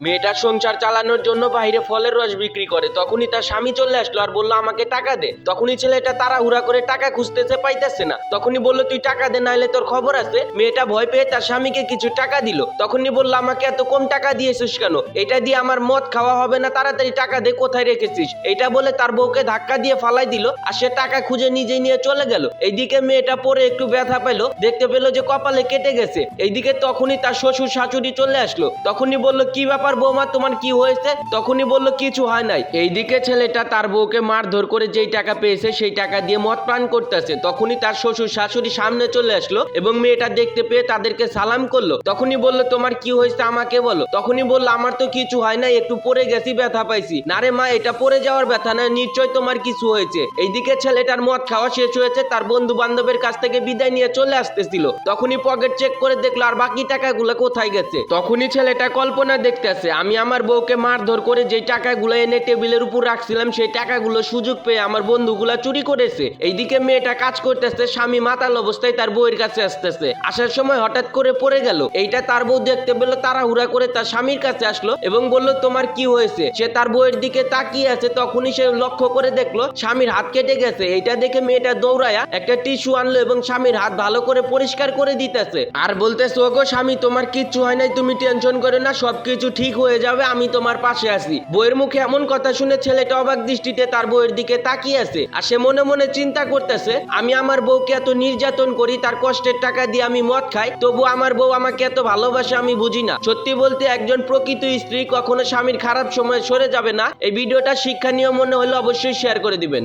মেয়েটার সংসার চালানোর জন্য বাইরে ফলের রস বিক্রি করে। তখনই তার স্বামী চলে আসলো আর বললো আমাকে টাকা দে। তখনই ছেলেটা তাড়াহুড়া করে টাকা খুঁজতেছে, পাইতেছে না। তখনই বললো তুই টাকা দে, নাইলে তোর খবর আছে। মেয়েটা ভয় পেয়ে তার স্বামীকে কিছু টাকা দিল। তখনই বললো আমাকে এত কম টাকা দিয়েছিস কেন? এটা দিয়ে আমার মদ খাওয়া হবে না, তাড়াতাড়ি টাকা দে, কোথায় রেখেছিস? এটা বলে তার বউকে ধাক্কা দিয়ে ফালাই দিল আর সে টাকা খুঁজে নিজেই নিয়ে চলে গেল। এইদিকে মেয়েটা পরে একটু ব্যথা পেলো, দেখতে পেলো যে কপালে কেটে গেছে। এইদিকে তখনই তার শ্বশুর শাশুড়ি চলে আসলো। তখনই বললো কি ব্যাপার বৌমা, তোমার কি হয়েছে? তখনই বললো কিছু হয় নাই। এইদিকে ছেলেটা তার বউকে মারধর করে যেই টাকা পেয়েছে সেই টাকা দিয়ে মদ পান করতেছে। তখনই তার শ্বশুর শাশুড়ি সামনে চলে আসলো এবং মেয়েটা দেখতে পেয়ে তাদেরকে সালাম করলো। তখনই বললো তোমার কি হয়েছে আমাকে বলো। তখনই বললো আমার তো কিছু হয় নাই, একটু পড়ে গেছি, ব্যথা পাইছি। না রে মা, এটা পড়ে যাওয়ার ব্যথা না, নিশ্চয় তোমার কিছু হয়েছে। এইদিকে ছেলেটার মদ খাওয়া শেষ হয়েছে, তার বন্ধু বান্ধবের কাছ থেকে বিদায় নিয়ে চলে আসতেছিল। তখনই পকেট চেক করে দেখলো আর বাকি টাকাগুলো কোথায় গেছে। তখনই ছেলেটা কল্পনা দেখতেছে আমি আমার বউকে মারধর করে যে টাকাগুলো এনে টেবিলের উপর রাখছিলাম সেই টাকাগুলো সুযোগ পেয়ে আমার বন্ধুগুলা চুরি করেছে। এইদিকে মেয়েটা কাজ করতেছে, স্বামী মাতাল অবস্থায় তার বউয়ের কাছে আসতেছে। আসার সময় হঠাৎ করে পড়ে গেল। এইটা তার বউ দেখতে পেলো, তাড়াহুড়া করে তার স্বামীর কাছে আসলো এবং বলল তোমার কি হয়েছে? সে তার বউয়ের দিকে তাকিয়ে আছে। তখনই সে লক্ষ্য করে দেখলো স্বামীর হাত কেটে গেছে। এইটা দেখে মেয়েটা দৌড়ায়া একটা টিস্যু আনলো এবং স্বামীর হাত ভালো করে পরিষ্কার করে দিতেছে আর বলতেছে ওগো স্বামী, তোমার কিচ্ছু হয় নাই, তুমি টেনশন করো না, সবকিছু ঠিক হয়ে যাবে, আমি তোমার পাশে আছি। বউয়ের মুখে এমন কথা শুনে ছেলেটা অবাক দৃষ্টিতে তার বউয়ের দিকে তাকিয়ে আছে আর সে মনে মনে চিন্তা করতেছে আমি আমার বউকে এত নির্যাতন করি, তার কষ্টের টাকা দিয়ে আমি মদ খাই, তবু আমার বউ আমাকে এত ভালোবাসে আমি বুঝি না। সত্যি বলতে একজন প্রকৃত স্ত্রী কখনো স্বামীর খারাপ সময় সরে যাবে না। এই ভিডিওটা শিক্ষণীয় মনে হলে অবশ্যই শেয়ার করে দিবেন।